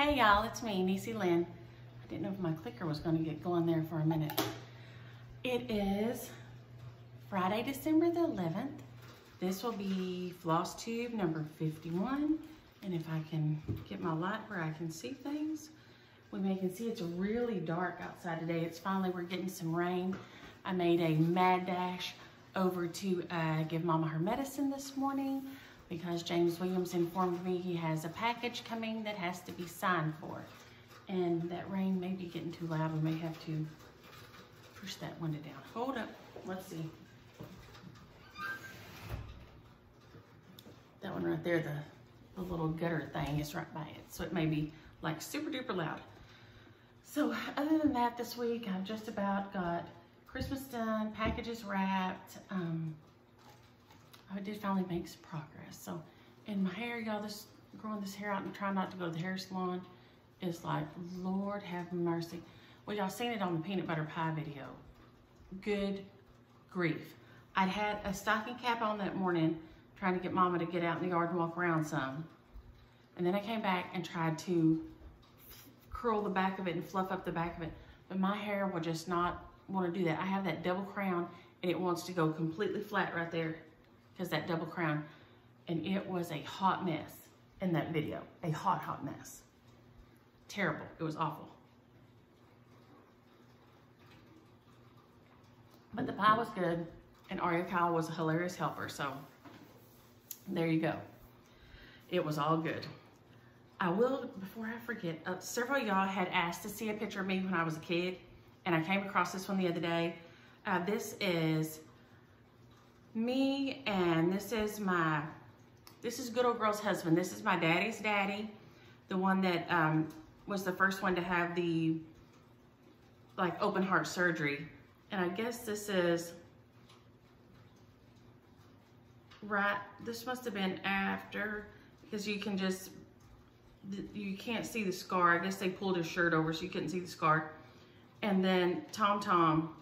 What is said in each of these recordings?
Hey y'all, it's me, Niecy Lynn. I didn't know if my clicker was going to get going there for a minute. It is Friday, December the 11th. This will be Flosstube number 51. And if I can get my light where I can see things, we can see it's really dark outside today. It's finally, we're getting some rain. I made a mad dash over to give Mama her medicine this morning because James Williams informed me he has a package coming that has to be signed for. And that rain may be getting too loud. We may have to push that window down. Hold up, let's see. That one right there, the little gutter thing is right by it. So it may be like super duper loud. So other than that, this week I've just about got Christmas done, packages wrapped. I did finally make some progress. So, and my hair, y'all, this growing this hair out and trying not to go to the hair salon is like, Lord have mercy. Well, y'all seen it on the peanut butter pie video. Good grief. I'd had a stocking cap on that morning trying to get Mama to get out in the yard and walk around some. And then I came back and tried to curl the back of it and fluff up the back of it. But my hair will just not want to do that. I have that double crown and it wants to go completely flat right there because that double crown. And it was a hot mess in that video. A hot mess. Terrible. It was awful. But the pie was good and Aria Kyle was a hilarious helper. So there you go. It was all good. I will, before I forget, several of y'all had asked to see a picture of me when I was a kid, and I came across this one the other day. This is me, and this is good old girl's husband. This is my daddy's daddy, the one that was the first one to have the like open heart surgery. And I guess this is right, this must have been after, because you can't see the scar. I guess they pulled his shirt over so you couldn't see the scar. And then Tom,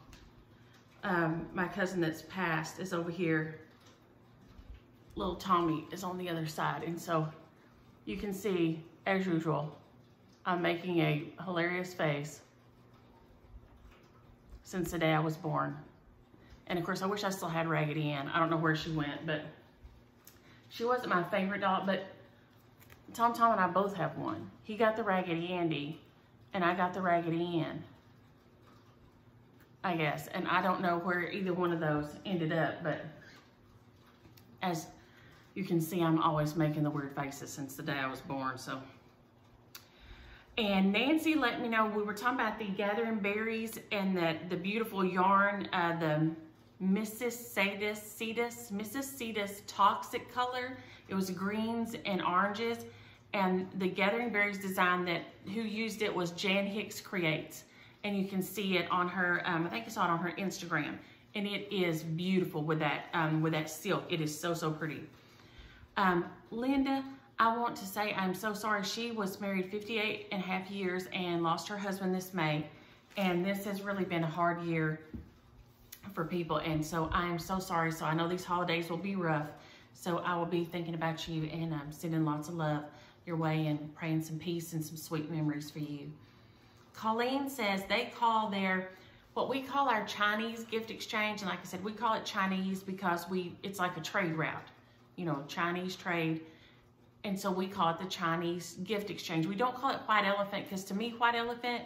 my cousin that's passed, is over here. Little Tommy is on the other side. And so you can see, as usual, I'm making a hilarious face since the day I was born. And of course, I wish I still had Raggedy Ann. I don't know where she went, but she wasn't my favorite doll, but Tom and I both have one. He got the Raggedy Andy, and I got the Raggedy Ann, I guess. And I don't know where either one of those ended up, but as you can see, I'm always making the weird faces since the day I was born, so. And Nancy let me know, we were talking about the gathering berries and the beautiful yarn, the Mrs. Cetus toxic color. It was greens and oranges. And the gathering berries design who used it was Jan Hicks Creates. And you can see it on her, I think I saw it on her Instagram. And it is beautiful with that silk. It is so, so pretty. Linda, I want to say I'm so sorry. She was married 58 and a half years and lost her husband this May. And this has really been a hard year for people. And so I am so sorry. So I know these holidays will be rough. So I will be thinking about you and sending lots of love your way and praying some peace and some sweet memories for you. Colleen says they call what we call our Chinese gift exchange. And like I said, we call it Chinese because it's like a trade route, you know, Chinese trade. And so we call it the Chinese gift exchange. We don't call it white elephant because to me, white elephant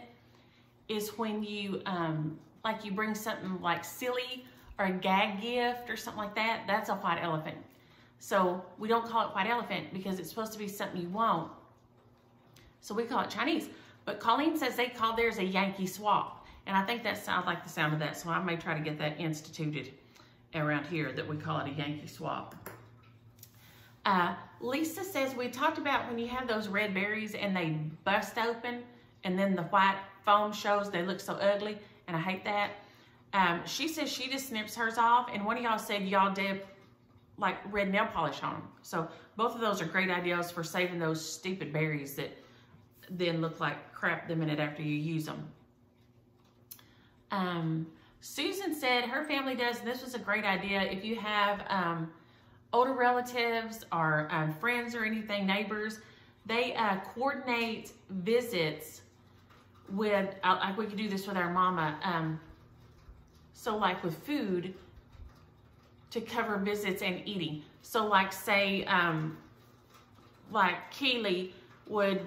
is when you, like you bring something like silly or a gag gift or something like that. That's a white elephant. So we don't call it white elephant because it's supposed to be something you want. So we call it Chinese. But Colleen says they call theirs a Yankee swap. And I think that sounds like the sound of that. So I may try to get that instituted around here that we call it a Yankee swap. Lisa says we talked about when you have those red berries and they bust open and then the white foam shows, they look so ugly. And I hate that. She says she just snips hers off. And one of y'all said y'all dip like red nail polish on them. So both of those are great ideas for saving those stupid berries that then look like crap the minute after you use them. Susan said her family does, and this was a great idea, if you have older relatives or friends or anything, neighbors, They coordinate visits with, like we could do this with our mama. So like with food, to cover visits and eating. So like say, like Keely would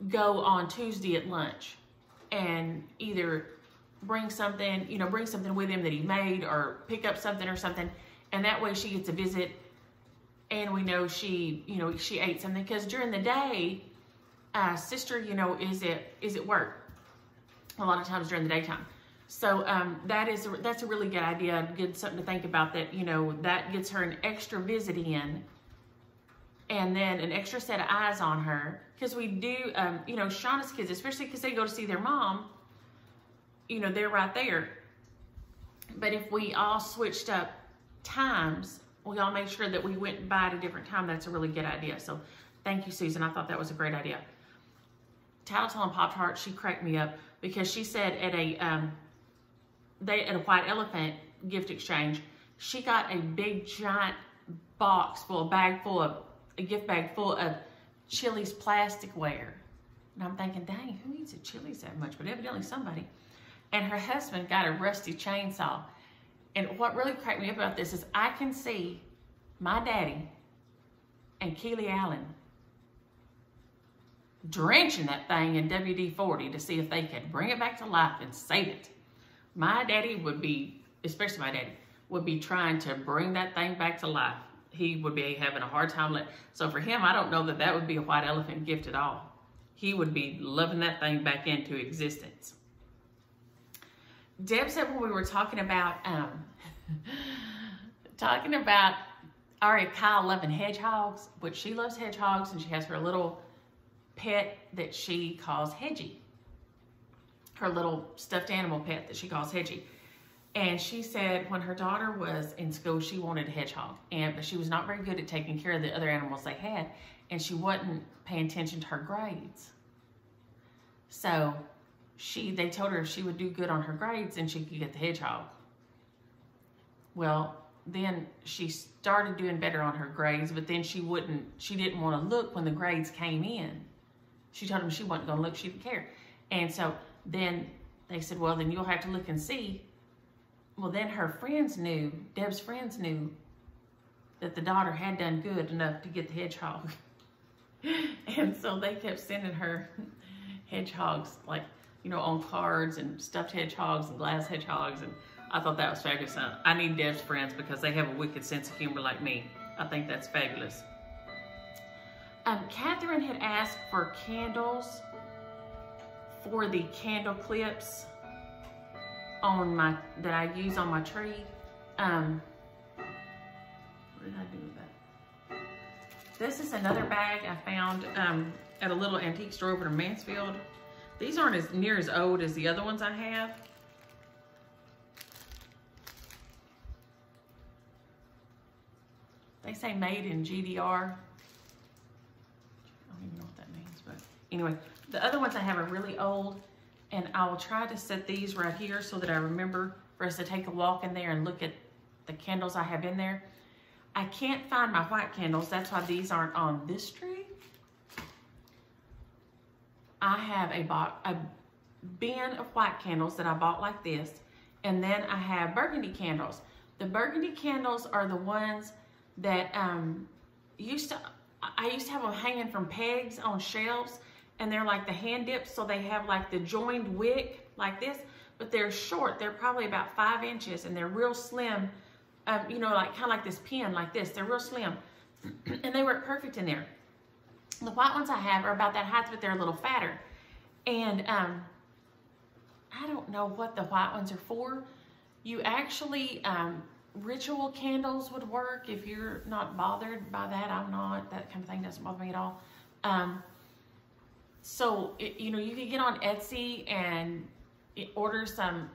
go on Tuesday at lunch and either bring something, you know, bring something with him that he made or pick up something or something. And that way she gets a visit and we know she, you know, she ate something. Because during the day, sister, you know, is at work a lot of times during the daytime. So that's a really good idea, good something to think about, that, you know, that gets her an extra visit in and then an extra set of eyes on her. Because we do, you know, Shauna's kids, especially because they go to see their mom, you know, they're right there. But if we all switched up times, we all made sure that we went by at a different time. That's a really good idea. So thank you, Susan. I thought that was a great idea. Tattletale and Pop-Tart, she cracked me up because she said at a White Elephant gift exchange, she got a big giant box full, a gift bag full of Chili's plasticware. And I'm thinking, dang, who eats at Chili's that much? But evidently somebody. And her husband got a rusty chainsaw. And what really cracked me up about this is I can see my daddy and Keely Allen drenching that thing in WD-40 to see if they could bring it back to life and save it. My daddy would be, especially my daddy, would be trying to bring that thing back to life. He would be having a hard time. So for him, I don't know that that would be a White Elephant gift at all. He would be loving that thing back into existence. Deb said when we were talking about Kyle loving hedgehogs, which she loves hedgehogs, and she has her little pet that she calls Hedgie. Her little stuffed animal pet that she calls Hedgie. And she said when her daughter was in school, she wanted a hedgehog, but she was not very good at taking care of the other animals they had, and she wasn't paying attention to her grades. So they told her if she would do good on her grades, then she could get the hedgehog. Well, then she started doing better on her grades, but then she didn't want to look when the grades came in. She told them she wasn't going to look, she didn't care. And so then they said, well, then you'll have to look and see. Well, then her friends knew, Deb's friends knew that the daughter had done good enough to get the hedgehog. And so they kept sending her hedgehogs, like, you know, on cards, and stuffed hedgehogs and glass hedgehogs. And I thought that was fabulous. I need Deb's friends because they have a wicked sense of humor like me. I think that's fabulous. Catherine had asked for candles for the candle clips that I use on my tree. What did I do with that? This is another bag I found at a little antique store over in Mansfield. These aren't as near as old as the other ones I have. They say made in GDR. I don't even know what that means, but anyway, the other ones I have are really old, and I will try to set these right here so that I remember for us to take a walk in there and look at the candles I have in there. I can't find my white candles. That's why these aren't on this tree. I have a bin of white candles that I bought like this, and then I have burgundy candles. The burgundy candles are the ones that I used to have them hanging from pegs on shelves, and they're like the hand dips, so they have like the joined wick like this, but they're short. They're probably about 5 inches, and they're real slim, you know, like kind of like this pin like this. They're real slim, and they work perfect in there. The white ones I have are about that height, but they're a little fatter. And I don't know what the white ones are for. You actually, ritual candles would work if you're not bothered by that. I'm not. That kind of thing doesn't bother me at all. So, you know, you can get on Etsy and order some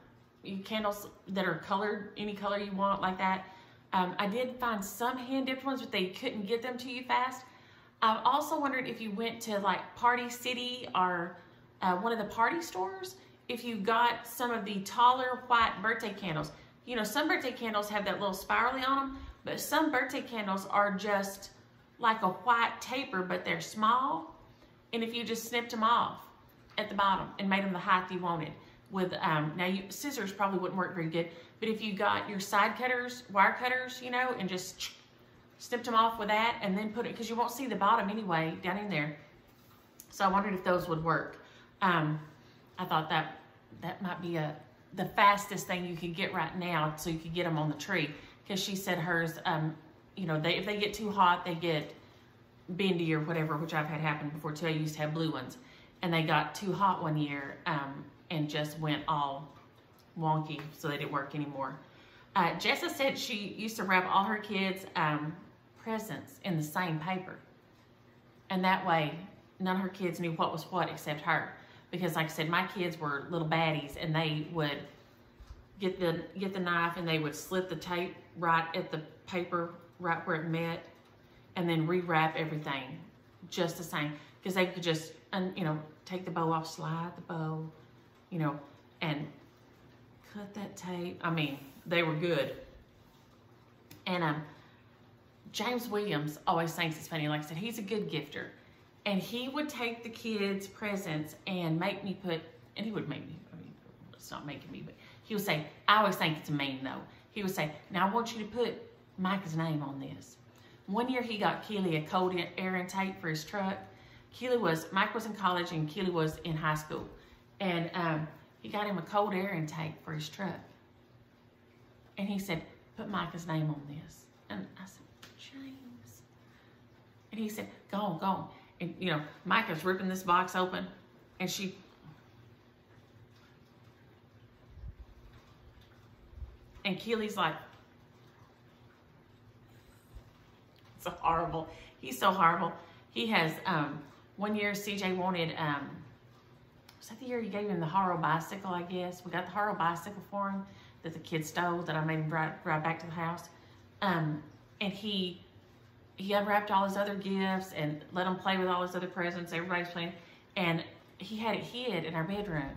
candles that are colored, any color you want like that. I did find some hand-dipped ones, but they couldn't get them to you fast. I also wondered if you went to like Party City or one of the party stores, if you got some of the taller white birthday candles. You know, some birthday candles have that little spirally on them, but some birthday candles are just like a white taper, but they're small. And if you just snipped them off at the bottom and made them the height you wanted with, now scissors probably wouldn't work very good, but if you got your side cutters, wire cutters, you know, and just snipped them off with that and then put it, because you won't see the bottom anyway down in there. So I wondered if those would work. I thought that might be the fastest thing you could get right now, so you could get them on the tree. Because she said hers, you know, if they get too hot, they get bendy or whatever, which I've had happen before too. I used to have blue ones, and they got too hot one year and just went all wonky, so they didn't work anymore. Jessa said she used to wrap all her kids' presents in the same paper, and that way none of her kids knew what was what except her. Because like I said, my kids were little baddies, and they would get the knife and they would slit the tape right at the paper, right where it met, and then rewrap everything just the same. Because they could just, you know, take the bow off, slide the bow, you know, and cut that tape. I mean, they were good. And James Williams always thinks it's funny. Like I said, he's a good gifter. And he would take the kids' presents and make me put, and he would make me, I mean, it's not making me, but he would say, I always think it's mean though. He would say, now I want you to put Micah's name on this. One year he got Keely a cold air intake for his truck. Mike was in college and Keely was in high school. And he got him a cold air intake for his truck. And he said, put Micah's name on this. And I said, James. And he said, go on, go on. And, you know, Micah's ripping this box open, and and Keely's like, it's horrible. He's so horrible. He has, one year CJ wanted, was that the year he gave him the Haro bicycle, I guess? We got the Haro bicycle for him that the kid stole, that I made him drive back to the house. And he unwrapped all his other gifts and let him play with all his other presents. Everybody's playing. And he had it hid in our bedroom.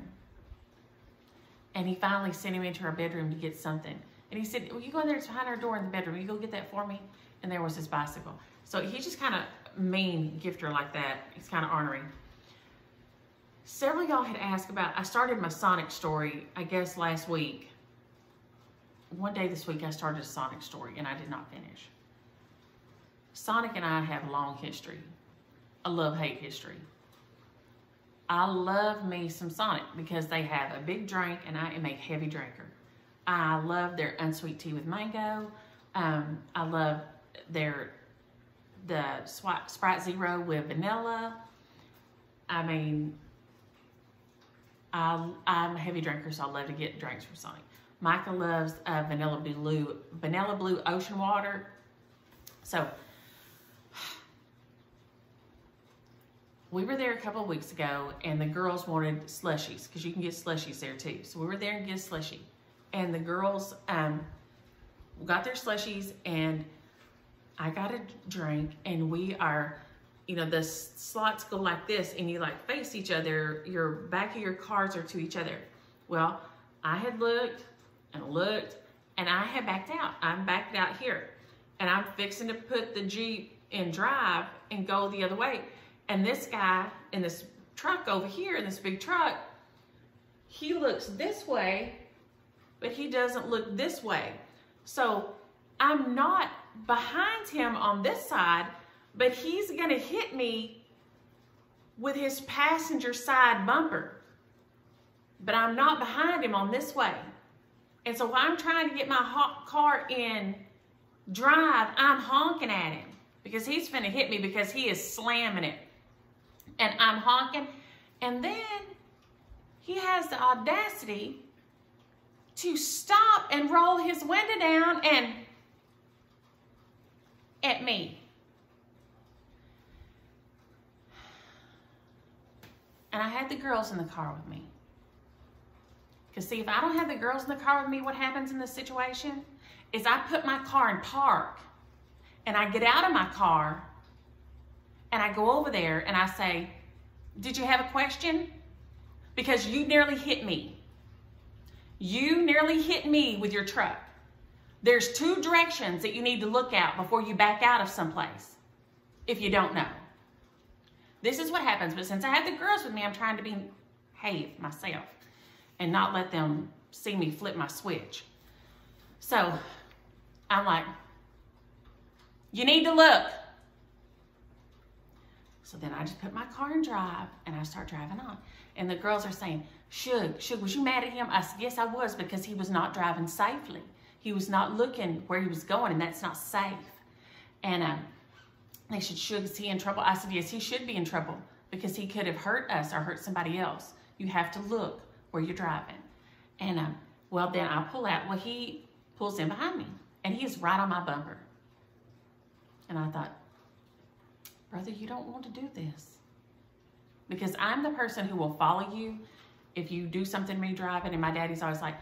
And he finally sent him into our bedroom to get something. And he said, well, you go in there, it's behind our door in the bedroom. You go get that for me? And there was his bicycle. So he's just kind of mean gifter like that. He's kind of ornery. Several of y'all had asked about, I started my Sonic story, I guess last week. One day this week I started a Sonic story and I did not finish. Sonic and I have a long history, a love-hate history. I love me some Sonic because they have a big drink and I am a heavy drinker. I love their unsweet tea with mango. I love the Sprite Zero with vanilla. I mean, I'm a heavy drinker, so I love to get drinks from Sonic. Micah loves vanilla blue ocean water. So we were there a couple of weeks ago, and the girls wanted slushies, because you can get slushies there too. So we were there and get a slushie. And the girls got their slushies, and I got a drink, and we are, you know, the slots go like this, and you like face each other. Your back of your cards are to each other. Well, I had looked, and I had backed out. I'm backed out here. And I'm fixing to put the Jeep in drive and go the other way. And this guy in this truck over here, in this big truck, he looks this way, but he doesn't look this way. So I'm not behind him on this side, but he's gonna hit me with his passenger side bumper. But I'm not behind him on this way. And so while I'm trying to get my car in drive, I'm honking at him because he's finna hit me because he is slamming it. And I'm honking. And then he has the audacity to stop and roll his window down and at me. And I had the girls in the car with me. Because see, if I don't have the girls in the car with me, what happens in this situation is I put my car in park and I get out of my car and I go over there and I say, did you have a question? Because you nearly hit me. You nearly hit me with your truck. There's 2 directions that you need to look out before you back out of someplace, if you don't know. This is what happens. But since I have the girls with me, I'm trying to behave myself and not let them see me flip my switch. So I'm like, you need to look. So then I just put my car in drive and I start driving on. And the girls are saying, Shug, was you mad at him? I said, yes, I was, because he was not driving safely. He was not looking where he was going, and that's not safe. And they said, Shug, is he in trouble? I said, yes, he should be in trouble because he could have hurt us or hurt somebody else. You have to look where you're driving. And well, then I pull out. Well, he pulls in behind me, and he is right on my bumper. And I thought, brother, you don't want to do this, because I'm the person who will follow you if you do something me driving. And my daddy's always like,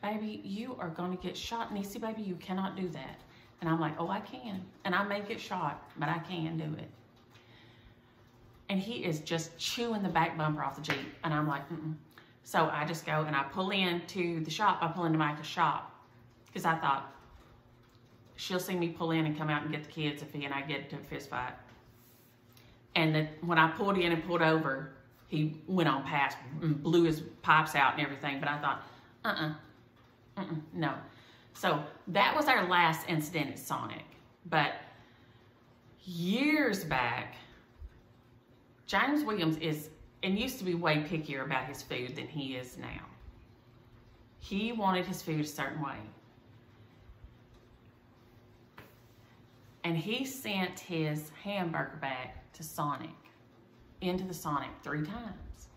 baby, you are going to get shot. Niecy, baby, you cannot do that. And I'm like, oh, I can. And I may get shot, but I can do it. And he is just chewing the back bumper off the Jeep. And I'm like, mm-mm. So I just go and I pull into the shop. I pull into Micah's shop because I thought she'll see me pull in and come out and get the kids if he and I get into a fist fight. And when I pulled in and pulled over, he went on past and blew his pipes out and everything. But I thought, no. So that was our last incident at Sonic. But years back, James Williams is, and used to be way pickier about his food than he is now. He wanted his food a certain way. And he sent his hamburger back to Sonic, into the Sonic 3 times.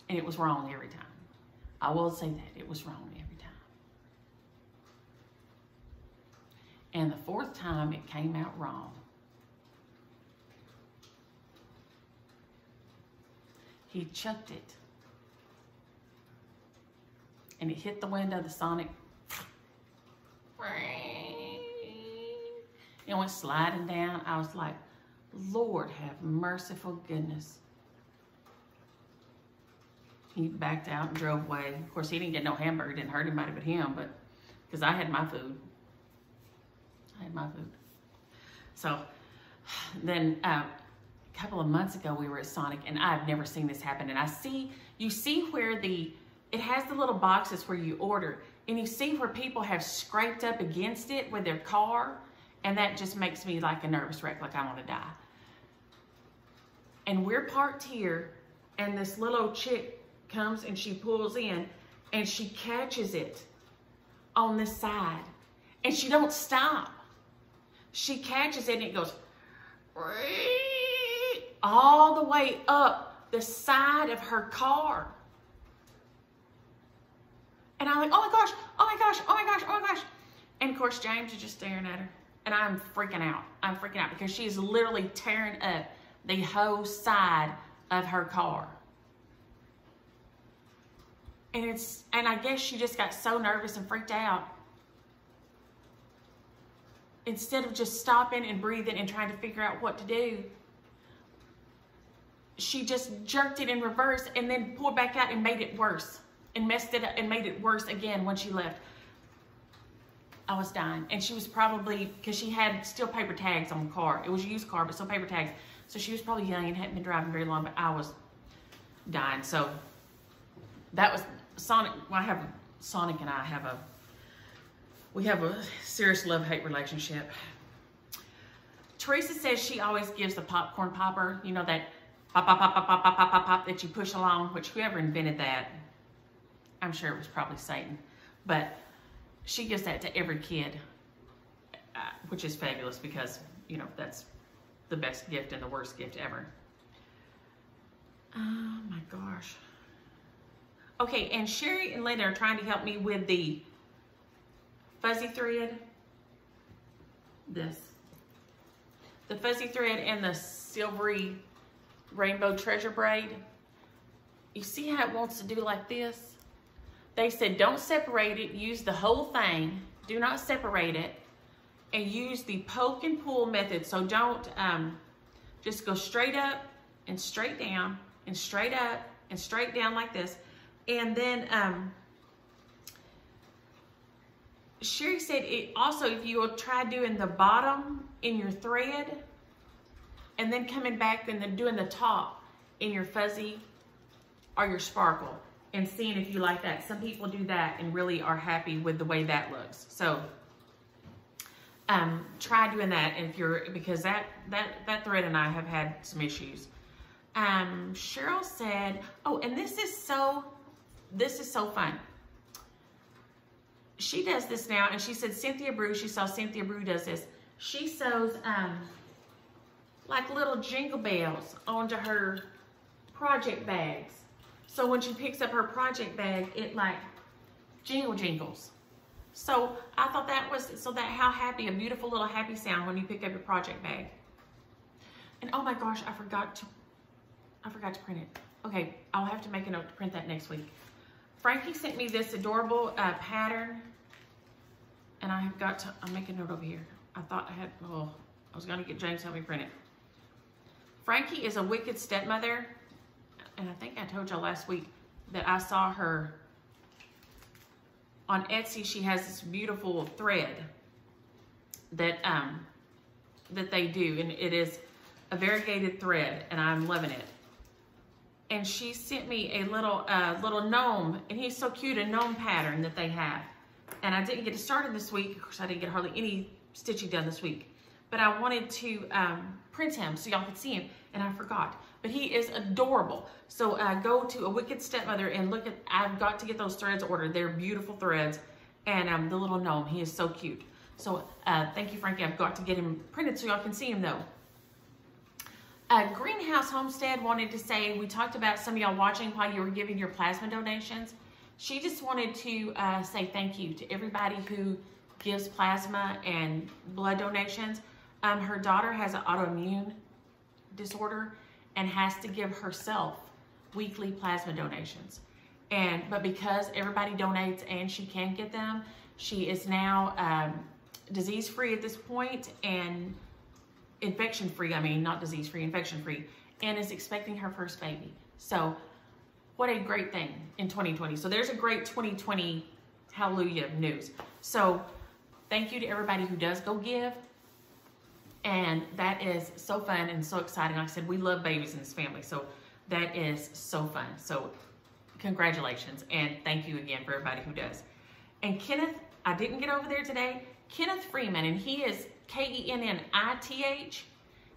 And it was wrong every time. I will say that, it was wrong every time. And the 4th time, it came out wrong. He chucked it. And it hit the window of the Sonic. It went sliding down. I was like, Lord have merciful goodness. He backed out and drove away. Of course, he didn't get no hamburger. It didn't hurt anybody but him, but because I had my food. I had my food. So then a couple of months ago, we were at Sonic, and I've never seen this happen. And you see where it has the little boxes where you order, and you see where people have scraped up against it with their car, and that just makes me like a nervous wreck, like I want to die. And we're parked here, and this little chick comes and she pulls in, and she catches it on this side, and she don't stop. She catches it, and it goes all the way up the side of her car. And I'm like, oh my gosh, oh my gosh, oh my gosh, oh my gosh. And of course, James is just staring at her. And I'm freaking out. I'm freaking out because she's literally tearing up the whole side of her car. And I guess she just got so nervous and freaked out. Instead of just stopping and breathing and trying to figure out what to do, she just jerked it in reverse and then pulled back out and made it worse. And messed it up and made it worse again when she left. I was dying. And she was probably, because she had still paper tags on the car. It was a used car, but still paper tags. So she was probably young and hadn't been driving very long, but I was dying. So that was Sonic. Well, Sonic and I have a serious love-hate relationship. Teresa says she always gives the popcorn popper, you know, that pop, pop, pop, pop, pop, pop, pop, pop, pop that you push along, which whoever invented that, I'm sure it was probably Satan, but she gives that to every kid, which is fabulous because, you know, that's the best gift and the worst gift ever. Oh my gosh. Okay, and Sherry and Linda are trying to help me with the fuzzy thread. The fuzzy thread and the silvery rainbow treasure braid. You see how it wants to do like this? They said don't separate it, use the whole thing. Do not separate it. And use the poke and pull method. So don't just go straight up and straight down and straight up and straight down like this. And then Sherry said it also, if you will try doing the bottom in your thread, and then coming back and then doing the top in your fuzzy or your sparkle and seeing if you like that. Some people do that and really are happy with the way that looks. So try doing that if you're, because that thread and I have had some issues. Cheryl said, oh, and this is so fun. She does this now, and she said Cynthia Brew, she saw Cynthia Brew does this. She sews like little jingle bells onto her project bags. So when she picks up her project bag, it like jingles. So I thought that was, so that how happy, a beautiful little happy sound when you pick up your project bag. And oh my gosh, I forgot to print it. Okay, I'll have to make a note to print that next week. Frankie sent me this adorable pattern, and I have got to, I'll make a note over here. I thought I had, oh, I was gonna get James to help me print it. Frankie is a wicked stepmother, and I think I told y'all last week that I saw her on Etsy. She has this beautiful thread that that they do, and it is a variegated thread, and I'm loving it. And she sent me a little gnome, and he's so cute, a gnome pattern that they have. And I didn't get it started this week. Of course, I didn't get hardly any stitching done this week. But I wanted to print him so y'all could see him, and I forgot. But he is adorable. So go to A Wicked Stepmother and look at, I've got to get those threads ordered. They're beautiful threads. And the little gnome, he is so cute. So thank you, Frankie. I've got to get him printed so y'all can see him though. Greenhouse Homestead wanted to say, we talked about some of y'all watching while you were giving your plasma donations. She just wanted to say thank you to everybody who gives plasma and blood donations. Her daughter has an autoimmune disorder and has to give herself weekly plasma donations. But because everybody donates and she can get them, she is now disease-free at this point and infection-free, I mean, not disease-free, infection-free, and is expecting her first baby. So what a great thing in 2020. So there's a great 2020 hallelujah news. So thank you to everybody who does go give. And that is so fun and so exciting. Like I said, we love babies in this family. So that is so fun. So congratulations. And thank you again for everybody who does. And Kenneth, I didn't get over there today. Kenneth Freeman, and he is Kennith.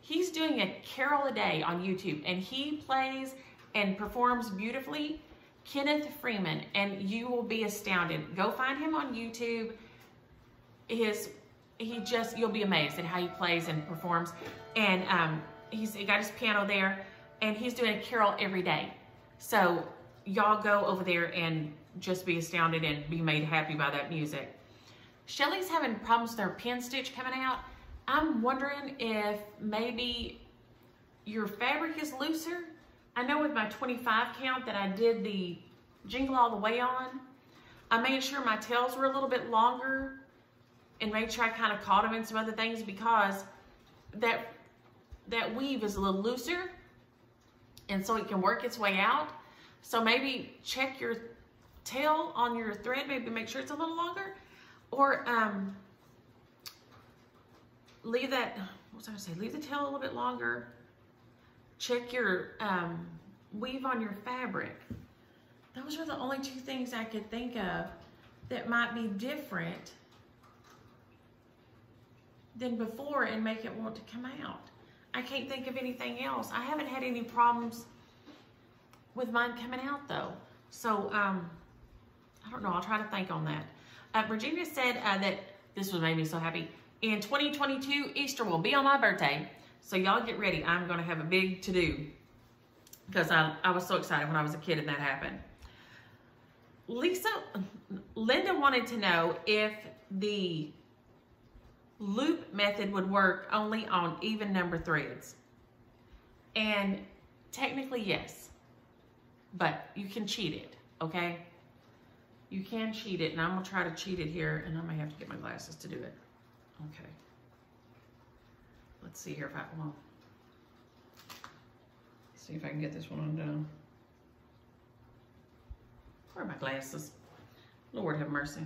He's doing a carol a day on YouTube, and he plays and performs beautifully. Kenneth Freeman, and you will be astounded. Go find him on YouTube. You'll be amazed at how he plays and performs. And he's got his piano there, and he's doing a carol every day. So y'all go over there and just be astounded and be made happy by that music. Shelly's having problems with her pin stitch coming out. I'm wondering if maybe your fabric is looser. I know with my 25 count that I did the jingle all the way on. I made sure my tails were a little bit longer and made sure I kind of caught them in some other things because that weave is a little looser and so it can work its way out. So maybe check your tail on your thread, maybe make sure it's a little longer. Or leave that, what was I gonna say? Leave the tail a little bit longer. Check your weave on your fabric. Those are the only two things I could think of that might be different than before and make it want to come out. I can't think of anything else. I haven't had any problems with mine coming out though. So I don't know, I'll try to think on that. Virginia said that this would make me so happy. In 2022, Easter will be on my birthday. So y'all get ready. I'm going to have a big to-do because I was so excited when I was a kid and that happened. Linda wanted to know if the loop method would work only on even number threads. And technically, yes. But you can cheat it, okay? You can cheat it, and I'm gonna try to cheat it here, and I may have to get my glasses to do it. Okay. Let's see here if see if I can get this one undone. Where are my glasses? Lord have mercy.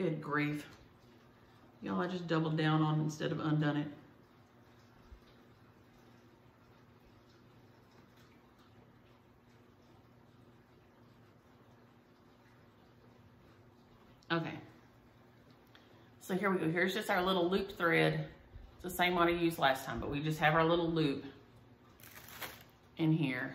Good grief. Y'all, I just doubled down on instead of undone it. Okay. So here we go. Here's just our little loop thread. It's the same one I used last time, but we just have our little loop in here.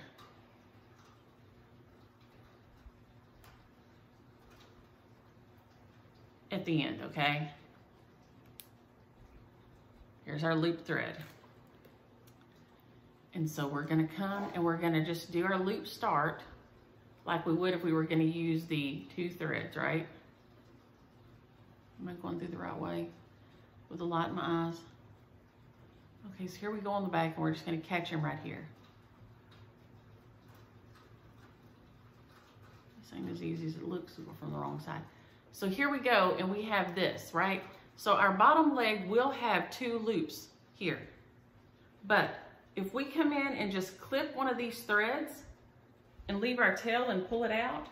At the end, okay? Here's our loop thread. And so we're gonna come and we're gonna just do our loop start like we would if we were gonna use the 2 threads, right? Am I going through the right way with the light in my eyes? Okay, so here we go on the back and we're just gonna catch him right here. This ain't as easy as it looks from the wrong side. So here we go, and we have this, right? So our bottom leg will have 2 loops here. But if we come in and just clip one of these threads and leave our tail and pull it out,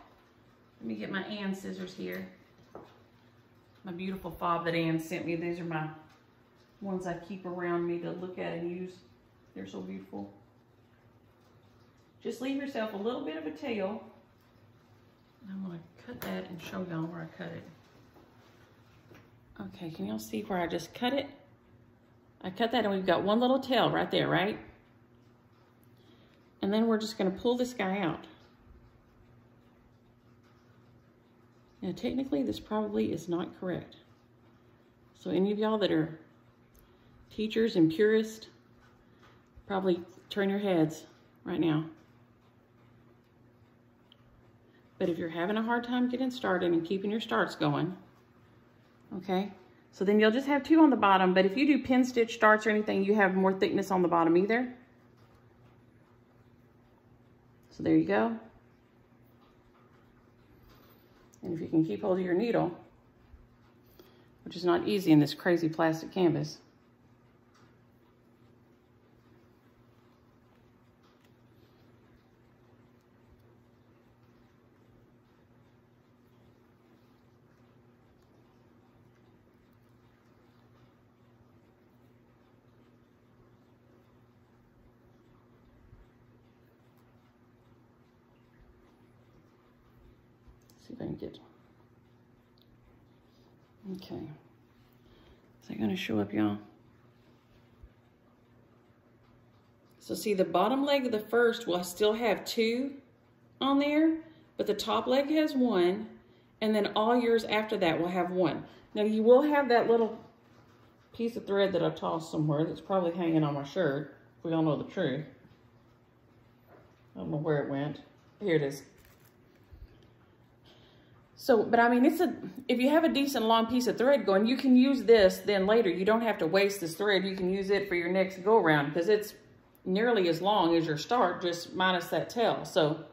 let me get my Ann scissors here. My beautiful fob that Ann sent me. These are my ones I keep around me to look at and use. They're so beautiful. Just leave yourself a little bit of a tail. I'm gonna cut that and show y'all where I cut it. Okay, can y'all see where I just cut it? I cut that and we've got one little tail right there, right? And then we're just gonna pull this guy out. Now technically this probably is not correct. So any of y'all that are teachers and purists, probably turn your heads right now. But if you're having a hard time getting started and keeping your starts going, okay, so then you'll just have 2 on the bottom. But if you do pin stitch starts or anything, you have more thickness on the bottom either. So there you go. And if you can keep hold of your needle, which is not easy in this crazy plastic canvas. See if I can get, okay. Is that gonna show up, y'all? So see, the bottom leg of the first will still have 2 on there, but the top leg has 1, and then all yours after that will have 1. Now you will have that little piece of thread that I tossed somewhere that's probably hanging on my shirt, if we all know the truth. I don't know where it went. Here it is. So, but I mean, if you have a decent long piece of thread going, you can use this then later. You don't have to waste this thread. You can use it for your next go around because it's nearly as long as your start, just minus that tail. So,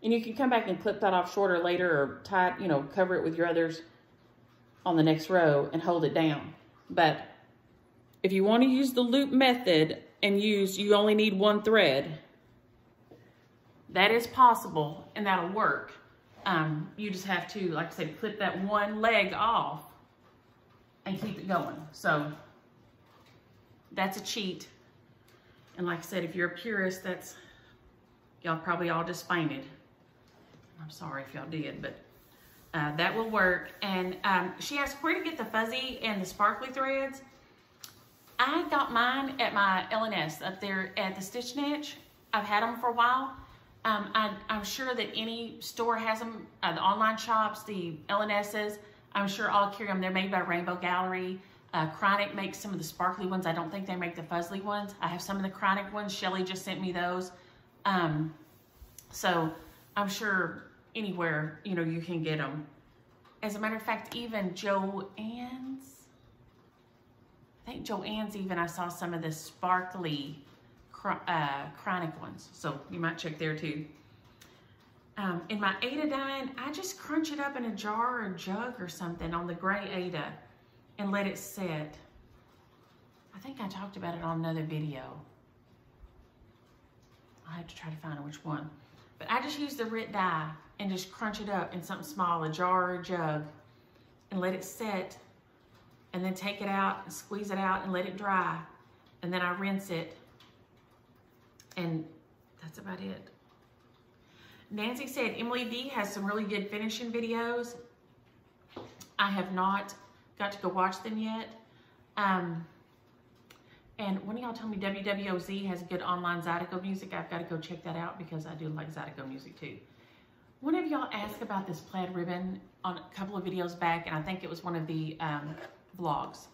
and you can come back and clip that off shorter later or tie it, you know, cover it with your others on the next row and hold it down. But if you want to use the loop method and you only need 1 thread, that is possible and that'll work. You just have to, like I said, clip that 1 leg off and keep it going. So that's a cheat. And like I said, if you're a purist, y'all probably all just fainted. I'm sorry if y'all did, but that will work. And she asked where to get the fuzzy and the sparkly threads. I got mine at my LNS up there at the Stitch Niche. I've had them for a while. I'm sure that any store has them, the online shops, the LNSs, I'm sure all carry them. They're made by Rainbow Gallery. Chronic makes some of the sparkly ones. I don't think they make the fuzzly ones. I have some of the Chronic ones. Shelly just sent me those. So I'm sure anywhere, you know, you can get them. As a matter of fact, even Joann's, I think Joann's even, I saw some of the sparkly Chronic ones, so you might check there too. In my Adadine, I just crunch it up in a jar or a jug or something on the gray Ada and let it sit. I think I talked about it on another video. I have to try to find which one. But I just use the Rit dye and just crunch it up in something small, a jar or a jug, and let it set, and then take it out and squeeze it out and let it dry. And then I rinse it, and that's about it. Nancy said Emily D has some really good finishing videos. I have not got to go watch them yet. And one of y'all told me WWOZ has good online Zydeco music. I've got to go check that out because I do like Zydeco music too. One of y'all asked about this plaid ribbon on a couple of videos back, and I think it was one of the vlogs.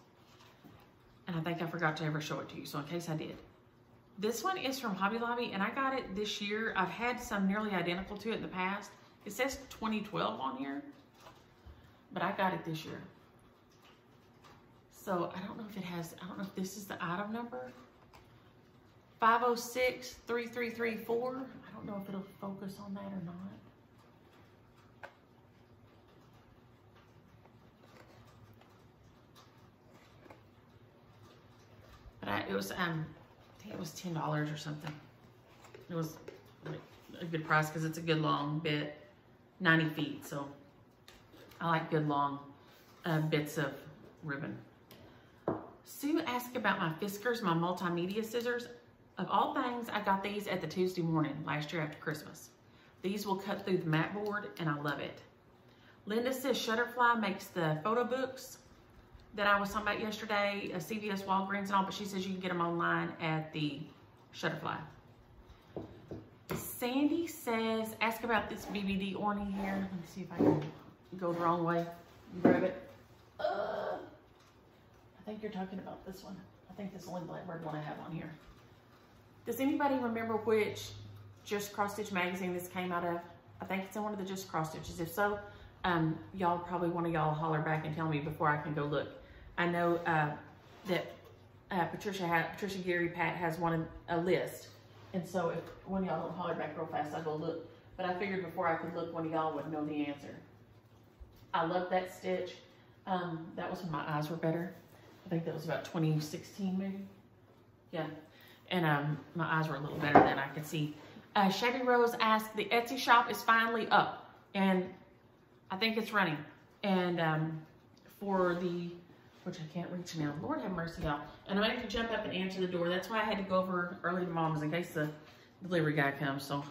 And I think I forgot to ever show it to you, so in case I did. This one is from Hobby Lobby, and I got it this year. I've had some nearly identical to it in the past. It says 2012 on here, but I got it this year. So I don't know if it has, I don't know if this is the item number. 5063334. I don't know if it'll focus on that or not. But it was, I think it was $10 or something. It was a good price because it's a good long bit, 90 feet. So I like good long bits of ribbon. Sue asked about my Fiskars, my multimedia scissors. Of all things, I got these at the Tuesday morning last year after Christmas. These will cut through the mat board, and I love it. Linda says Shutterfly makes the photo books that I was talking about yesterday, CVS, Walgreens, and all, but she says you can get them online at the Shutterfly. Sandy says, ask about this BBD ornament here. Let me see if I can go the wrong way. Grab it. I think you're talking about this one. I think this is the only Blackbird one I have on here. Does anybody remember which Just Cross Stitch magazine this came out of? I think it's in one of the Just Cross Stitches. If so, y'all probably one of y'all holler back and tell me before I can go look. I know that Patricia Gary Pat has a list, and so if one of y'all don't holler back real fast, I'll go look. But I figured before I could look, one of y'all would know the answer. I love that stitch. That was when my eyes were better. I think that was about 2016 maybe. Yeah, and my eyes were a little better then. I could see. Chevy Rose asked, the Etsy shop is finally up, and I think it's running. And for the, which I can't reach now, Lord have mercy, y'all. And I have to jump up and answer the door. That's why I had to go over early to Mom's in case the delivery guy comes. So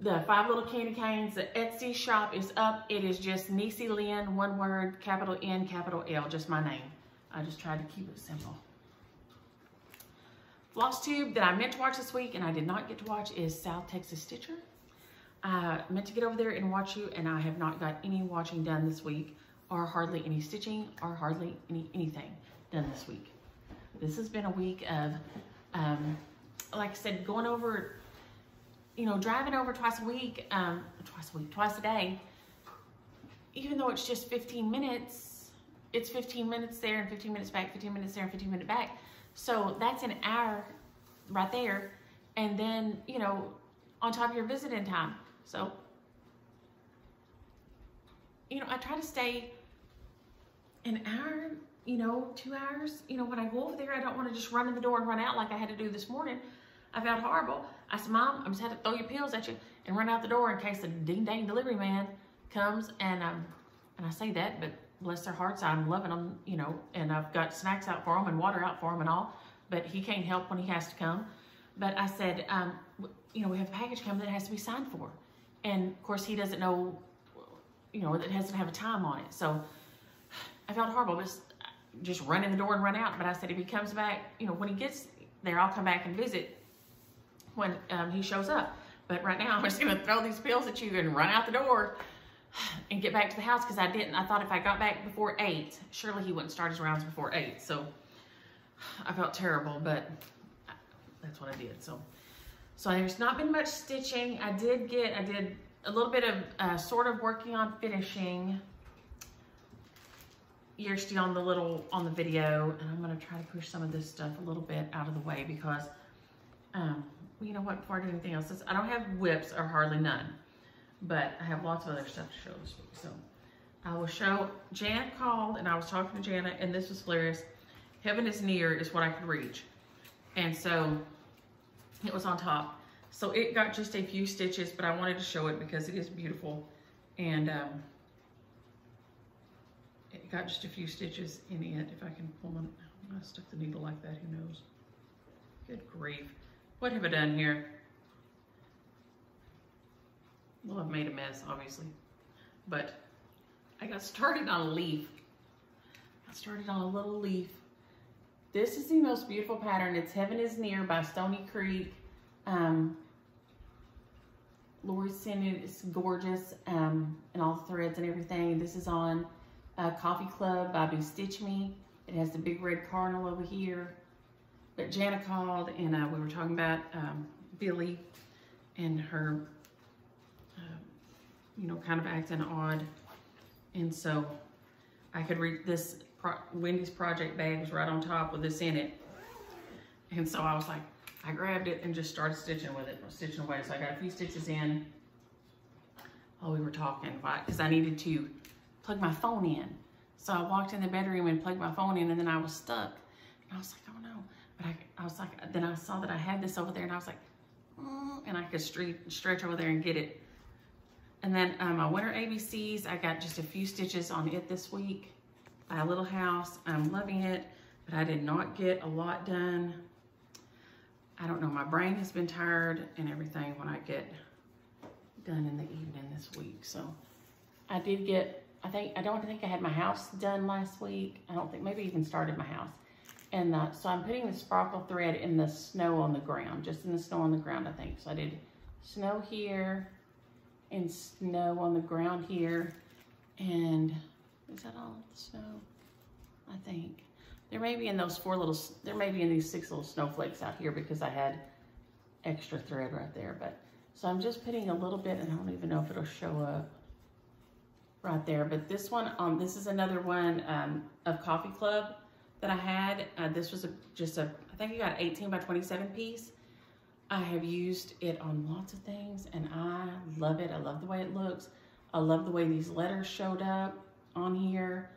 the 5 Little Candy Canes, the Etsy shop is up. It is just Niecy Lynn, one word, capital N, capital L, just my name. I just tried to keep it simple. Flosstube that I meant to watch this week and I did not get to watch is South Texas Stitcher. I meant to get over there and watch you, and I have not got any watching done this week, or hardly any stitching, or hardly anything done this week. This has been a week of, like I said, going over, you know, driving over twice a day. Even though it's just 15 minutes, it's 15 minutes there and 15 minutes back, 15 minutes there and 15 minutes back. So that's an hour right there. And then, you know, on top of your visiting time. So, you know, I try to stay an hour, you know, 2 hours. You know, when I go over there, I don't want to just run in the door and run out like I had to do this morning. I felt horrible. I said, Mom, I just had to throw your pills at you and run out the door in case the ding-dang delivery man comes. And I say that, but bless their hearts, I'm loving them, you know, and I've got snacks out for them and water out for them and all, but he can't help when he has to come. But I said, you know, we have a package coming that has to be signed for. And of course he doesn't know, you know, it doesn't have a time on it. So I felt horrible, just run in the door and run out. But I said, if he comes back, you know, when he gets there, I'll come back and visit when he shows up. But right now I'm just gonna throw these pills at you and run out the door and get back to the house, because I didn't. I thought if I got back before 8, surely he wouldn't start his rounds before 8. So I felt terrible, but that's what I did. So there's not been much stitching. I did a little bit of sort of working on finishing. You're still on the video, and I'm gonna try to push some of this stuff a little bit out of the way because, you know what, before I do anything else, I don't have whips or hardly none. But I have lots of other stuff to show this week. So I will show, Janet called and I was talking to Janet, and this was hilarious. Heaven is near is what I could reach. And so it was on top. So it got just a few stitches, but I wanted to show it because it is beautiful. And it got just a few stitches in it. If I can pull them, I stuck the needle like that, who knows? Good grief. What have I done here? Well, I've made a mess, obviously, but I got started on a leaf. I started on a little leaf. This is the most beautiful pattern. It's Heaven is Near by Stony Creek. Lori sent it. It's gorgeous, and all the threads and everything. This is on Coffee Club by Be Stitch Me. It has the big red cardinal over here. But Jana called, and we were talking about Billy and her, you know, kind of acting odd. And so I could read this. Wendy's project bag was right on top with this in it. And so I was like, I grabbed it and just started stitching with it, stitching away. So I got a few stitches in while we were talking, because I needed to plug my phone in. So I walked in the bedroom and plugged my phone in, and then I was stuck. And I was like, oh no. But I was like, then I saw that I had this over there, and I was like, and I could stretch over there and get it. And then my winter ABCs, I got just a few stitches on it this week by a little house. I'm loving it, but I did not get a lot done. I don't know, my brain has been tired and everything when I get done in the evening this week. So I did get, I don't think I had my house done last week. I don't think, maybe even started my house. And so I'm putting the sparkle thread in the snow on the ground, just in the snow on the ground, I think. So I did snow here and snow on the ground here. And is that all the snow? I think. There may be in those there may be in these 6 little snowflakes out here because I had extra thread right there. But so I'm just putting a little bit, and I don't even know if it'll show up right there. But this one, this is another one of Coffee Club that I had. This was I think you got an 18 by 27 piece. I have used it on lots of things, and I love it. I love the way it looks. I love the way these letters showed up on here.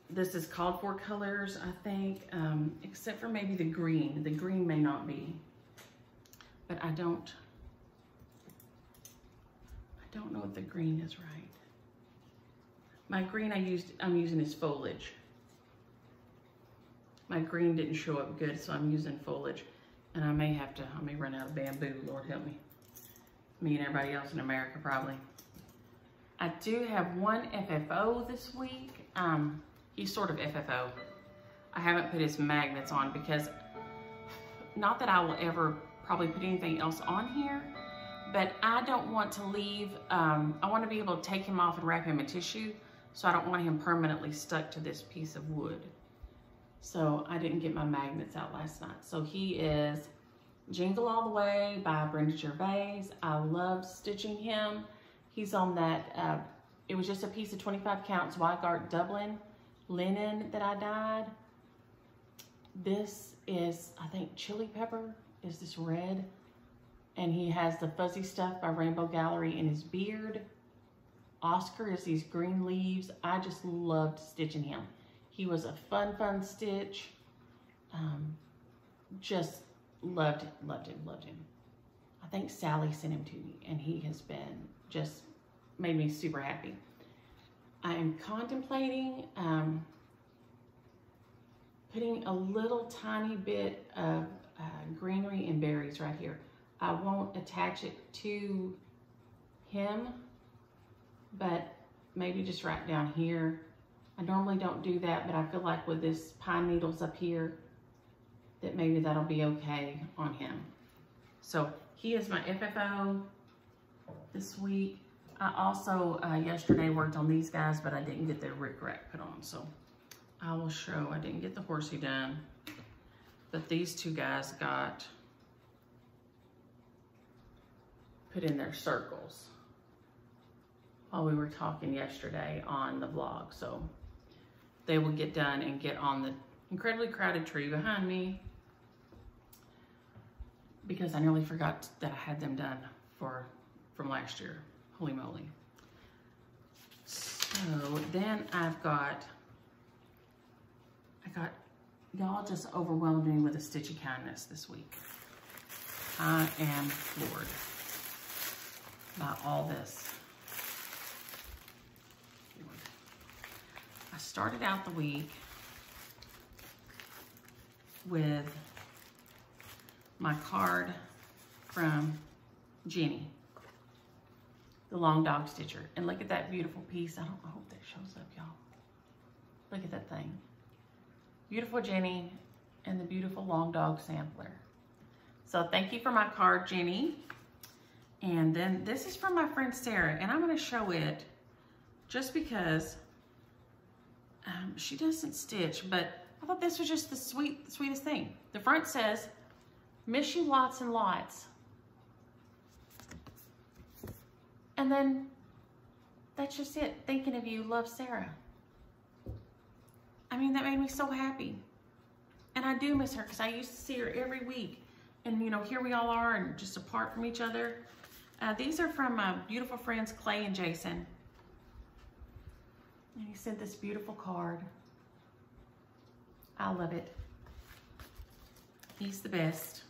This is called for colors, I think, except for maybe the green. The green may not be, but I don't know if the green is right. My green I'm using is foliage. My green didn't show up good, so I'm using foliage. And I may run out of bamboo, Lord help me. Me and everybody else in America probably. I do have one FFO this week. He's sort of FFO. I haven't put his magnets on because, not that I will ever probably put anything else on here, but I don't want to leave, I want to be able to take him off and wrap him in tissue, so I don't want him permanently stuck to this piece of wood. So I didn't get my magnets out last night. So he is Jingle All the Way by Brenda Gervais. I loved stitching him. He's on that, it was just a piece of 25 counts Weigart Dublin linen that I dyed. This is, I think, Chili Pepper is this red. And he has the Fuzzy Stuff by Rainbow Gallery in his beard. Oscar is these green leaves. I just loved stitching him. He was a fun stitch. Just loved him. I think Sally sent him to me, and he has been just made me super happy. I am contemplating putting a little tiny bit of greenery and berries right here. I won't attach it to him, but maybe just right down here. I normally don't do that, but I feel like with this pine needles up here, that maybe that'll be okay on him. So he is my FFO this week. I also yesterday worked on these guys, but I didn't get their rickrack put on. So I will show, I didn't get the horsey done, but these two guys got put in their circles while we were talking yesterday on the vlog. So they will get done and get on the incredibly crowded tree behind me, because I nearly forgot that I had them done from last year. Holy moly. So then I got, y'all just overwhelmed me with a stitchy kindness this week. I am floored by all this. I started out the week with my card from Jenny, the long dog stitcher. And look at that beautiful piece. I hope that shows up, y'all. Look at that thing. Beautiful Jenny and the beautiful long dog sampler. So thank you for my card, Jenny. And then this is from my friend Sarah, and I'm gonna show it just because she doesn't stitch, but I thought this was just the sweetest thing. The front says, "Miss you lots and lots." And then that's just it. Thinking of you, love, Sarah. I mean, that made me so happy. And I do miss her because I used to see her every week. And you know, here we all are and just apart from each other. These are from my beautiful friends, Clay and Jason. And he sent this beautiful card. I love it. He's the best.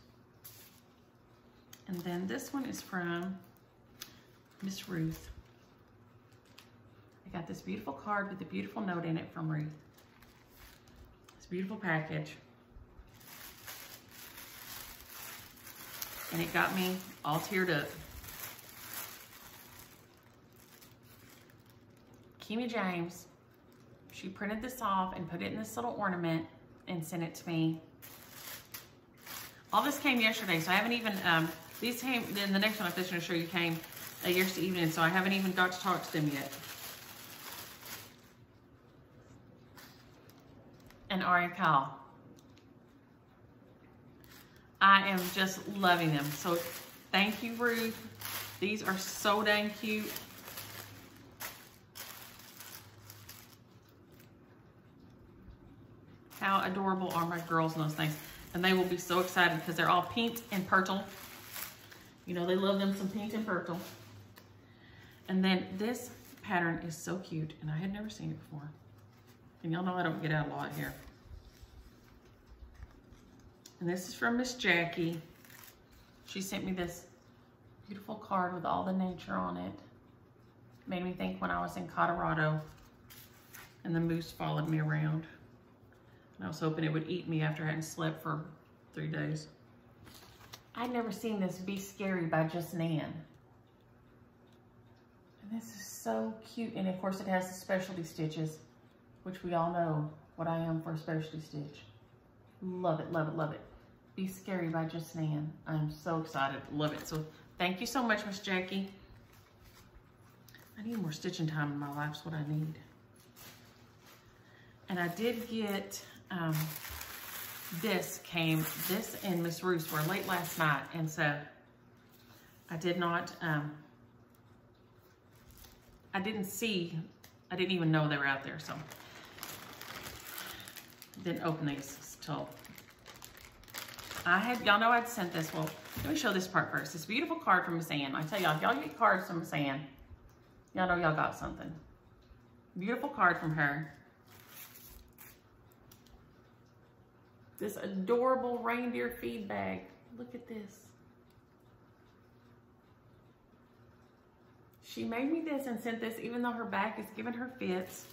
And then this one is from Miss Ruth. I got this beautiful card with a beautiful note in it from Ruth. It's a beautiful package. And it got me all teared up. Kimmy James, she printed this off and put it in this little ornament and sent it to me. All this came yesterday, so I haven't even, these came, then the next one I'm just gonna show you came yesterday evening, so I haven't even got to talk to them yet. And Ari Kyle. I am just loving them. So thank you, Ruth. These are so dang cute. How adorable are my girls in those things. And they will be so excited because they're all pink and purple. You know, they love them some pink and purple. And then this pattern is so cute, and I had never seen it before. And y'all know I don't get out a lot here. And this is from Miss Jackie. She sent me this beautiful card with all the nature on it. Made me think when I was in Colorado and the moose followed me around. And I was hoping it would eat me after I hadn't slept for 3 days. I'd never seen this Be Scary by Just Nan. And this is so cute. And of course it has the specialty stitches, which we all know what I am for a specialty stitch. Love it, love it, love it. Be Scary by Just Nan. I'm so excited, love it. So thank you so much, Miss Jackie. I need more stitching time in my life, is what I need. And I did get, this and Miss Ruth were late last night, and so I did not, I didn't even know they were out there, so didn't open these till y'all know I'd sent this. Well, let me show this part first. This beautiful card from Miss Ann. I tell y'all, if y'all get cards from Miss Ann, y'all know y'all got something. Beautiful card from her. This adorable reindeer feed bag. Look at this. She made me this and sent this even though her back is giving her fits.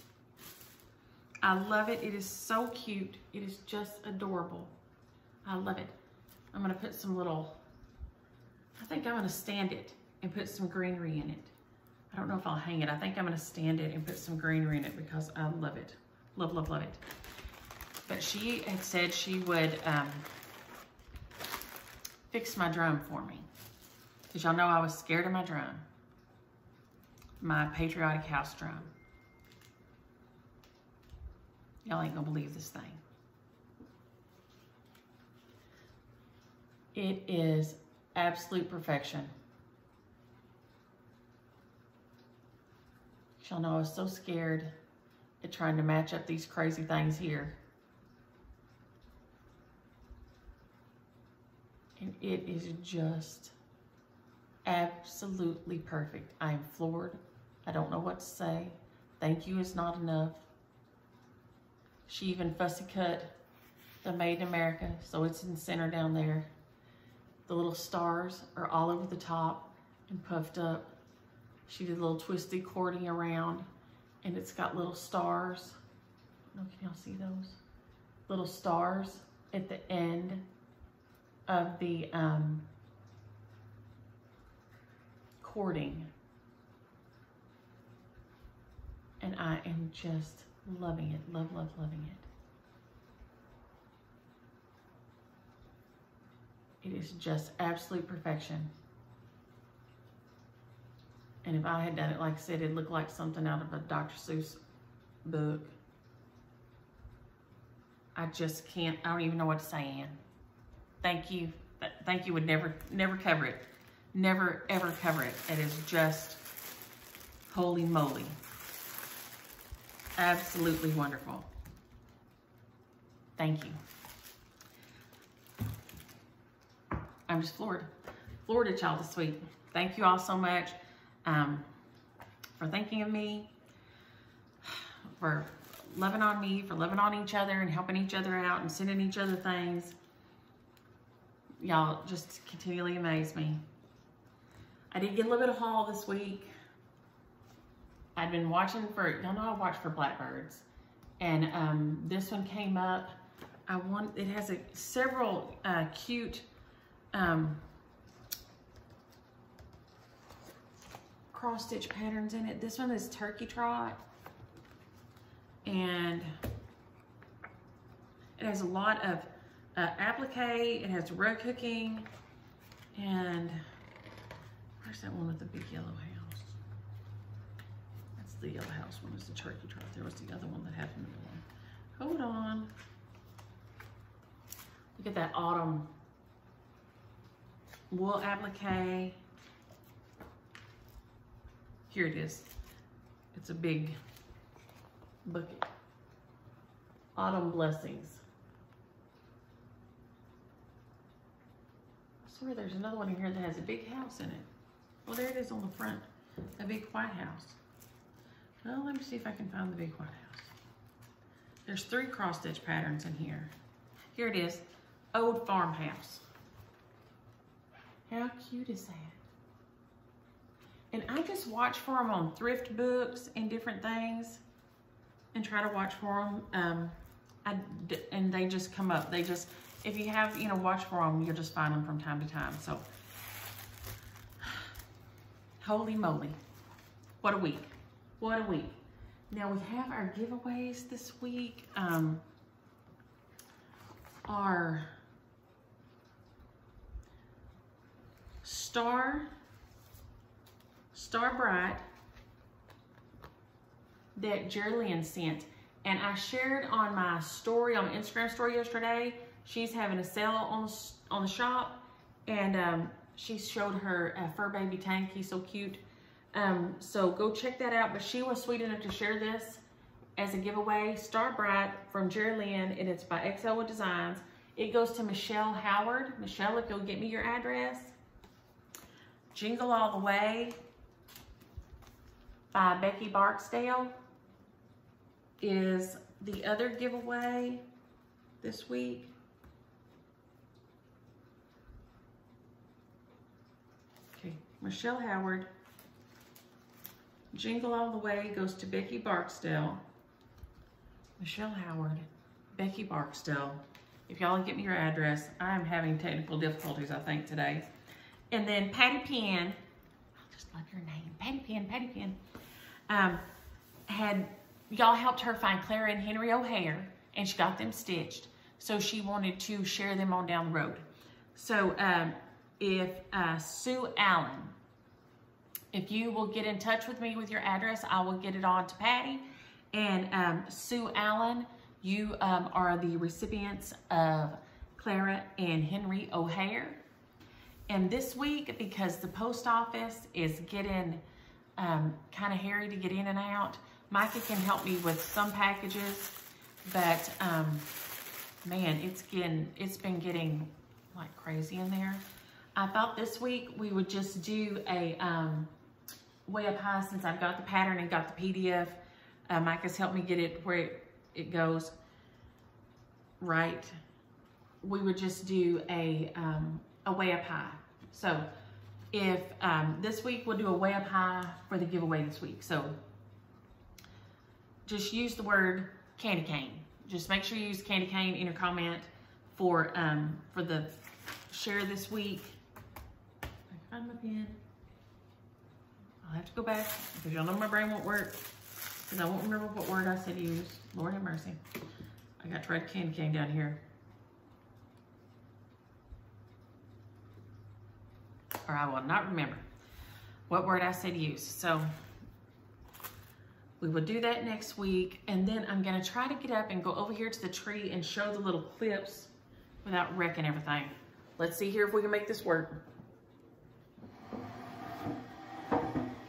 I love it. It is so cute. It is just adorable. I love it. I'm gonna put some little, I think I'm gonna stand it and put some greenery in it. I don't know if I'll hang it. I think I'm gonna stand it and put some greenery in it because I love it. Love, love, love it. But she had said she would fix my drum for me. Because y'all know I was scared of my drum. My patriotic house drum. Y'all ain't gonna believe this thing. It is absolute perfection. Y'all know I was so scared at trying to match up these crazy things here. And it is just absolutely perfect. I am floored. I don't know what to say. Thank you is not enough. She even fussy cut the Made in America, so it's in the center down there. The little stars are all over the top and puffed up. She did a little twisty cording around, and it's got little stars. I don't know, can y'all see those little stars at the end of the cording? And I am just loving it. Love, love, loving it. It is just absolute perfection. And if I had done it, like I said, it'd look like something out of a Dr. Seuss book. I just can't, I don't even know what to say, Ann. Thank you. Thank you would never cover it. Never, ever cover it. It is just holy moly. Absolutely wonderful. Thank you. I'm just floored. Floored at y'all this week. Thank you all so much for thinking of me, for loving on me, for loving on each other and helping each other out and sending each other things. Y'all just continually amaze me. I did get a little bit of haul this week. I'd been watching for, y'all know I watch for blackbirds. And this one came up. It has several cute cross stitch patterns in it. This one is turkey trot. And it has a lot of applique. It has rug hooking. And where's that one with the big yellow house? That's the yellow house one. Is the turkey trot. There was the other one that had the middle one. Hold on. Look at that autumn wool applique. Here it is. It's a big bucket. Autumn blessings. I swear there's another one in here that has a big house in it. Well, there it is on the front. A big white house. Well, let me see if I can find the big white house. There's 3 cross stitch patterns in here. Here it is. Old Farmhouse. How cute is that? And I just watch for them on thrift books and different things and try to watch for them. And they just come up. They just, if you have, watch for them, you'll just find them from time to time. So, holy moly. What a week. What a week. Now we have our giveaways this week. Our Star Bright that Jerlyn sent. And I shared on my story, on my Instagram story yesterday, she's having a sale on the shop. And she showed her fur baby tank. He's so cute. So go check that out. But she was sweet enough to share this as a giveaway. Star Bright from Jerlyn, and it's by Excelwood Designs. It goes to Michelle Howard. Michelle, if you'll get me your address. Jingle All the Way by Becky Barksdale is the other giveaway this week. Okay, Michelle Howard. Jingle All the Way goes to Becky Barksdale. Michelle Howard, Becky Barksdale. If y'all get me your address, I am having technical difficulties, I think, today. And then Patty Penn, I just love your name, Patty Penn, y'all helped her find Clara and Henry O'Hare, and she got them stitched. So she wanted to share them on down the road. So if Sue Allen, if you will get in touch with me with your address, I will get it on to Patty. And Sue Allen, you are the recipients of Clara and Henry O'Hare. And this week, because the post office is getting kind of hairy to get in and out, Micah can help me with some packages, but man, it's been getting like crazy in there. I thought this week we would just do a way up high, since I've got the pattern and got the PDF. Micah's helped me get it where it goes right. We would just do a way up high. So if this week we'll do a way up high for the giveaway this week. So just use the word candy cane. Just make sure you use candy cane in your comment for the share this week. I find my pen. I'll have to go back because y'all know my brain won't work because I won't remember what word I said use. Lord have mercy. I got to try the candy cane down here. Or I will not remember what word I said use. So we will do that next week. And then I'm gonna try to get up and go over here to the tree and show the little clips without wrecking everything. Let's see here if we can make this work.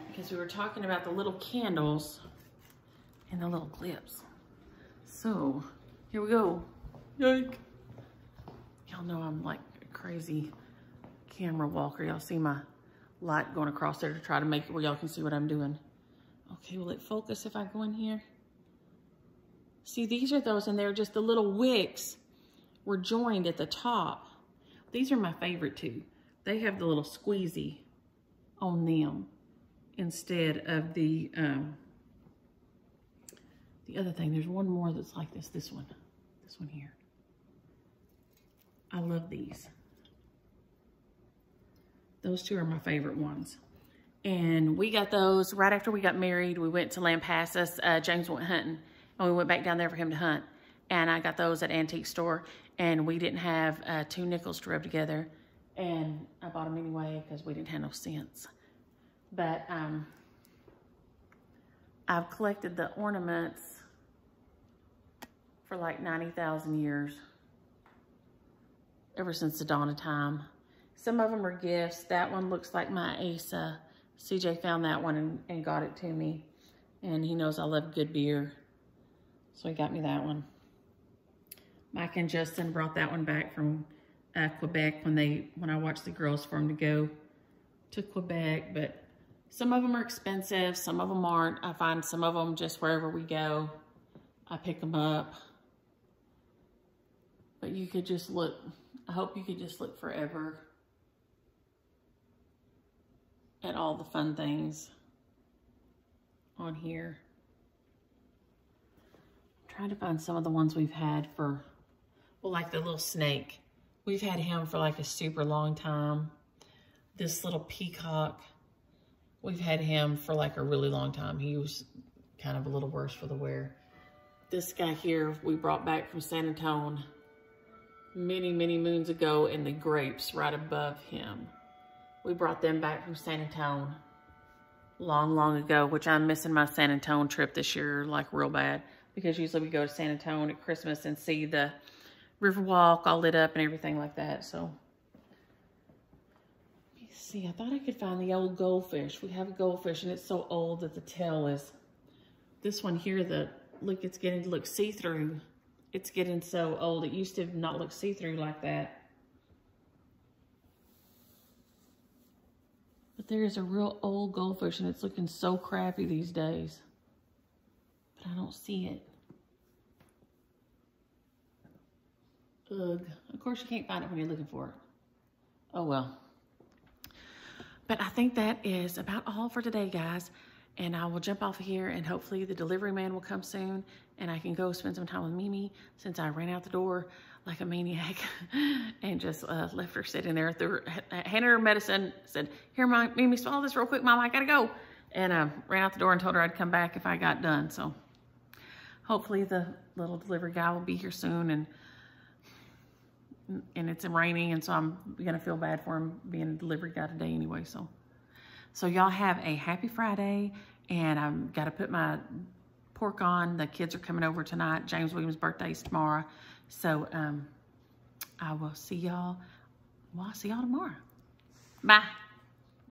Because we were talking about the little candles and the little clips. So here we go. Yoink. Y'all know I'm like a crazy camera walker. Y'all see my light going across there to try to make it where y'all can see what I'm doing. Okay, will it focus if I go in here? See, these are those, and they're just the little wicks were joined at the top. These are my favorite too. They have the little squeezy on them instead of the other thing. There's one more that's like this one here. I love these. Those two are my favorite ones. And we got those right after we got married. We went to Lampasas. James went hunting, and we went back down there for him to hunt. And I got those at Antique Store, and we didn't have 2 nickels to rub together. And I bought them anyway because we didn't have no cents. But I've collected the ornaments for like 90,000 years, ever since the dawn of time. Some of them are gifts. That one looks like my Asa. CJ found that one and got it to me. And he knows I love good beer, so he got me that one. Mike and Justin brought that one back from Quebec when I watched the girls for them to go to Quebec. But some of them are expensive, some of them aren't. I find some of them just wherever we go, I pick them up. But you could just look, I hope you could just look forever at all the fun things on here. I'm trying to find some of the ones we've had for, well, like the little snake. We've had him for like a super long time. This little peacock, we've had him for like a really long time. He was kind of a little worse for the wear. This guy here, we brought back from San Antonio many, many moons ago, and the grapes right above him. We brought them back from San Antonio long, long ago, which I'm missing my San Antonio trip this year, like real bad, because usually we go to San Antonio at Christmas and see the Riverwalk all lit up and everything like that. So, let me see. I thought I could find the old goldfish. We have a goldfish, and it's so old that the tail is, this one here, look, it's getting to look see-through. It's getting so old. It used to not look see-through like that. But there is a real old goldfish, and it's looking so crappy these days. But I don't see it. Ugh. Of course, you can't find it when you're looking for it. Oh, well. But I think that is about all for today, guys. And I will jump off of here, and hopefully the delivery man will come soon, and I can go spend some time with Mimi, since I ran out the door like a maniac and just left her sitting there, handed her medicine, said, here, Mimi, swallow this real quick, Mama, I gotta go. And ran out the door and told her I'd come back if I got done. So hopefully the little delivery guy will be here soon, and it's raining, and so I'm gonna feel bad for him being a delivery guy today anyway. So y'all have a happy Friday, and I've got to put my pork on. The kids are coming over tonight. James Williams' birthday is tomorrow. So I will see y'all. Well, I'll see y'all tomorrow. Bye.